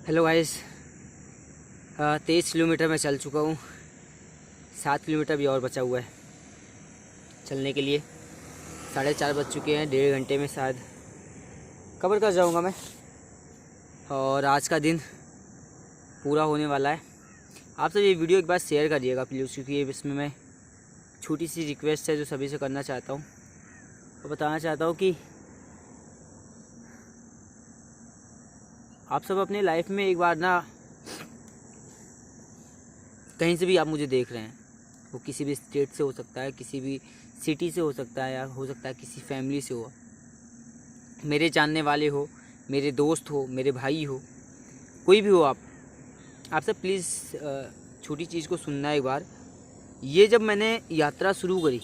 Hello guys. 23 kilometre मैं चल चुका हूँ। 7 किलोमीटर भी और बचा हुआ है चलने के लिए। 4:30 बज चुके हैं। 1.5 घंटे में शायद कवर कर जाऊँगा मैं, और आज का दिन पूरा होने वाला है। आप सब ये वीडियो एक बार शेयर करिएगा प्लीज़, क्योंकि इसमें मैं छोटी सी रिक्वेस्ट है जो सभी से करना चाहता हूँ और बताना चाहता हूँ कि आप सब अपने लाइफ में एक बार ना, कहीं से भी आप मुझे देख रहे हैं, वो किसी भी स्टेट से हो सकता है, किसी भी सिटी से हो सकता है, या हो सकता है किसी फैमिली से हो, मेरे जानने वाले हो, मेरे दोस्त हो, मेरे भाई हो, कोई भी हो, आप सब प्लीज़ छोटी चीज़ को सुनना एक बार। ये जब मैंने यात्रा शुरू करी,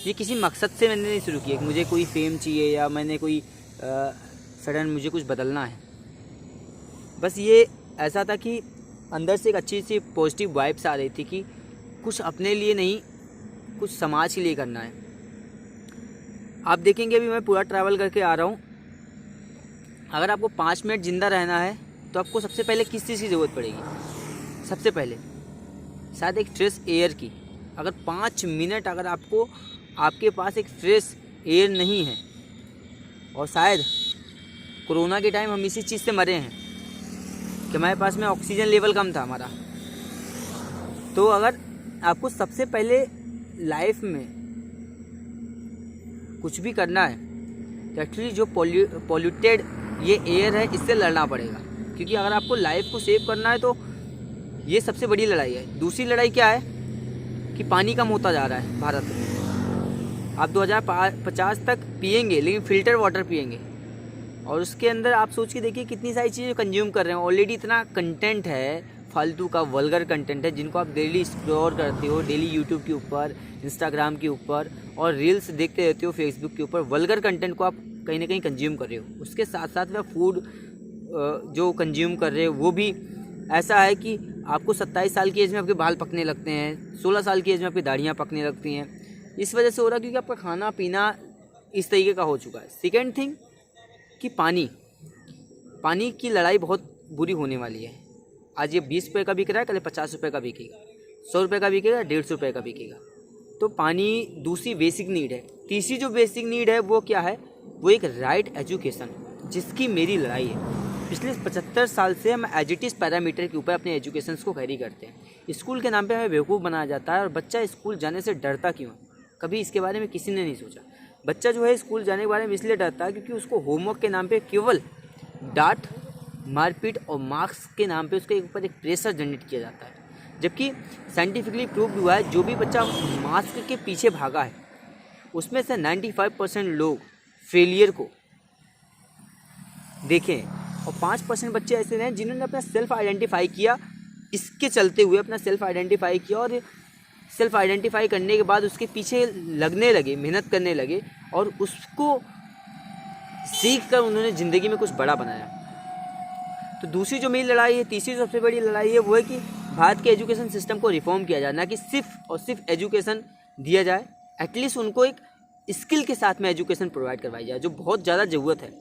ये किसी मकसद से मैंने नहीं शुरू की कि मुझे कोई फेम चाहिए या मैंने कोई सडन मुझे कुछ बदलना है। बस ये ऐसा था कि अंदर से एक अच्छी सी पॉजिटिव वाइब्स आ रही थी कि कुछ अपने लिए नहीं, कुछ समाज के लिए करना है। आप देखेंगे अभी मैं पूरा ट्रैवल करके आ रहा हूँ। अगर आपको 5 मिनट ज़िंदा रहना है तो आपको सबसे पहले किस चीज़ की ज़रूरत पड़ेगी? सबसे पहले शायद एक फ्रेश एयर की। अगर 5 मिनट अगर आपके पास एक फ्रेश एयर नहीं है, और शायद कोरोना के टाइम हम इसी चीज़ से मरे हैं कि हमारे पास में ऑक्सीजन लेवल कम था हमारा। तो अगर आपको सबसे पहले लाइफ में कुछ भी करना है तो एक्चुअली जो पॉल्यूटेड ये एयर है, इससे लड़ना पड़ेगा। क्योंकि अगर आपको लाइफ को सेव करना है तो ये सबसे बड़ी लड़ाई है। दूसरी लड़ाई क्या है कि पानी कम होता जा रहा है भारत में। आप 2050 तक पिएंगे लेकिन फ़िल्टर वाटर पिएंगे, और उसके अंदर आप सोच के देखिए कितनी सारी चीज़ें कंज्यूम कर रहे हैं। ऑलरेडी इतना कंटेंट है, फालतू का वल्गर कंटेंट है, जिनको आप डेली एक्सप्लोर करते हो, डेली यूट्यूब के ऊपर, इंस्टाग्राम के ऊपर, और रील्स देखते रहते हो फेसबुक के ऊपर। वल्गर कंटेंट को आप कहीं ना कहीं कंज्यूम कर रहे हो। उसके साथ साथ में फूड जो कंज्यूम कर रहे हो वो भी ऐसा है कि आपको 27 साल की एज में आपके बाल पकने लगते हैं, 16 साल की एज में आपकी दाढ़ियाँ पकने लगती हैं। इस वजह से हो रहा है क्योंकि आपका खाना पीना इस तरीके का हो चुका है। सेकेंड थिंग कि पानी की लड़ाई बहुत बुरी होने वाली है। आज ये 20 रुपये का बिक रहा है, कल 50 रुपये का बिकेगा, 100 रुपये का बिकेगा, 150 रुपये का बिकेगा। तो पानी दूसरी बेसिक नीड है। तीसरी जो बेसिक नीड है वो क्या है? वो एक राइट एजुकेशन, जिसकी मेरी लड़ाई है। पिछले 75 साल से हम एजिटिस पैरामीटर के ऊपर अपने एजुकेशन को कैरी करते हैं। स्कूल के नाम पे हमें बेवकूफ़ बनाया जाता है, और बच्चा स्कूल जाने से डरता क्यों? कभी इसके बारे में किसी ने नहीं सोचा। बच्चा जो है स्कूल जाने के बारे में इसलिए डरता है क्योंकि उसको होमवर्क के नाम पे केवल डांट, मारपीट और मार्क्स के नाम पे उसके ऊपर एक प्रेशर जनरेट किया जाता है। जबकि साइंटिफिकली प्रूव्ड हुआ है, जो भी बच्चा मास्क के पीछे भागा है उसमें से 95% लोग फेलियर को देखें, और 5% बच्चे ऐसे हैं जिन्होंने अपना सेल्फ आइडेंटिफाई किया। इसके चलते हुए अपना सेल्फ आइडेंटिफाई किया, और सेल्फ आइडेंटिफाई करने के बाद उसके पीछे लगने लगे, मेहनत करने लगे, और उसको सीख कर उन्होंने ज़िंदगी में कुछ बड़ा बनाया। तो दूसरी जो मेरी लड़ाई है, तीसरी जो सबसे बड़ी लड़ाई है, वो है कि भारत के एजुकेशन सिस्टम को रिफॉर्म किया जाए। ना कि सिर्फ और सिर्फ एजुकेशन दिया जाए, एटलीस्ट उनको एक स्किल के साथ में एजुकेशन प्रोवाइड करवाई जाए, जो बहुत ज़्यादा ज़रूरत है।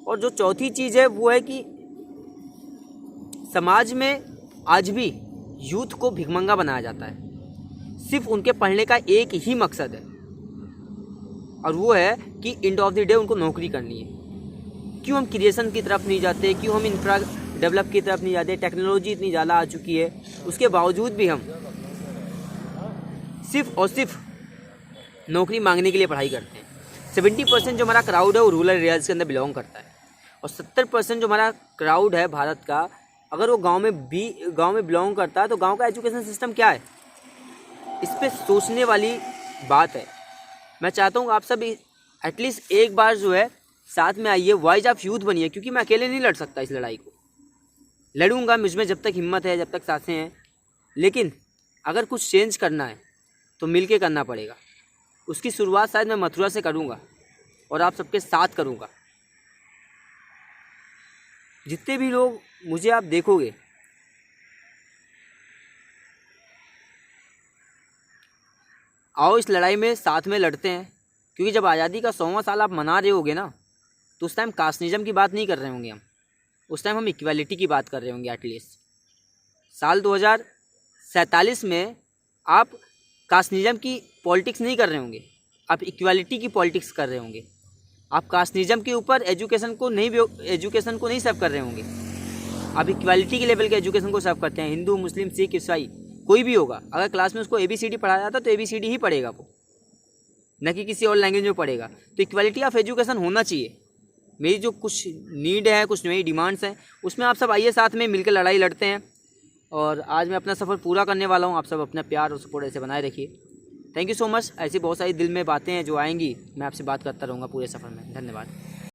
और जो चौथी चीज़ है वो है कि समाज में आज भी यूथ को भिखमंगा बनाया जाता है। सिर्फ उनके पढ़ने का एक ही मकसद है, और वो है कि एंड ऑफ द डे उनको नौकरी करनी है। क्यों हम क्रिएशन की तरफ नहीं जाते? क्यों हम इंफ्रा डेवलप की तरफ नहीं जाते? टेक्नोलॉजी इतनी ज़्यादा आ चुकी है, उसके बावजूद भी हम सिर्फ और सिर्फ नौकरी मांगने के लिए पढ़ाई करते हैं। 70% जो हमारा क्राउड है वो रूरल एरियाज़ के अंदर बिलोंग करता है, और 70% जो हमारा क्राउड है भारत का, अगर वो गाँव में बिलोंग करता है तो गाँव का एजुकेशन सिस्टम क्या है? इस पर सोचने वाली बात है। मैं चाहता हूँ आप सब एटलीस्ट एक बार जो है साथ में आइए, वॉइस ऑफ यूथ बनिए, क्योंकि मैं अकेले नहीं लड़ सकता इस लड़ाई को। लड़ूंगा मुझमें जब तक हिम्मत है, जब तक सांसें हैं, लेकिन अगर कुछ चेंज करना है तो मिलके करना पड़ेगा। उसकी शुरुआत शायद मैं मथुरा से करूँगा, और आप सबके साथ करूँगा। जितने भी लोग मुझे आप देखोगे, आओ इस लड़ाई में साथ में लड़ते हैं। क्योंकि जब आज़ादी का 100वां साल आप मना रहे होगे ना, तो उस टाइम कास्टिज्म की बात नहीं कर रहे होंगे हम। उस टाइम हम इक्वालिटी की बात कर रहे होंगे। एटलीस्ट साल 2047 में आप कास्टिज्म की पॉलिटिक्स नहीं कर रहे होंगे, आप इक्वालिटी की पॉलिटिक्स कर रहे होंगे। आप कास्टिज्म के ऊपर एजुकेशन को नहीं सर्व कर रहे होंगे, आप इक्वालिटी के लेवल के एजुकेशन को सर्व करते हैं। हिंदू, मुस्लिम, सिख, ईसाई कोई भी होगा, अगर क्लास में उसको ABCD पढ़ाया जाता तो ABCD ही पढ़ेगा वो, न कि किसी और लैंग्वेज में पढ़ेगा। तो इक्वालिटी ऑफ एजुकेशन होना चाहिए। मेरी जो कुछ नीड है, कुछ नई डिमांड्स हैं, उसमें आप सब आइए साथ में मिलकर लड़ाई लड़ते हैं। और आज मैं अपना सफ़र पूरा करने वाला हूँ। आप सब अपना प्यार और सपोर्ट ऐसे बनाए रखिए। Thank you so much. ऐसी बहुत सारी दिल में बातें हैं जो आएंगी, मैं आपसे बात करता रहूँगा पूरे सफ़र में। धन्यवाद।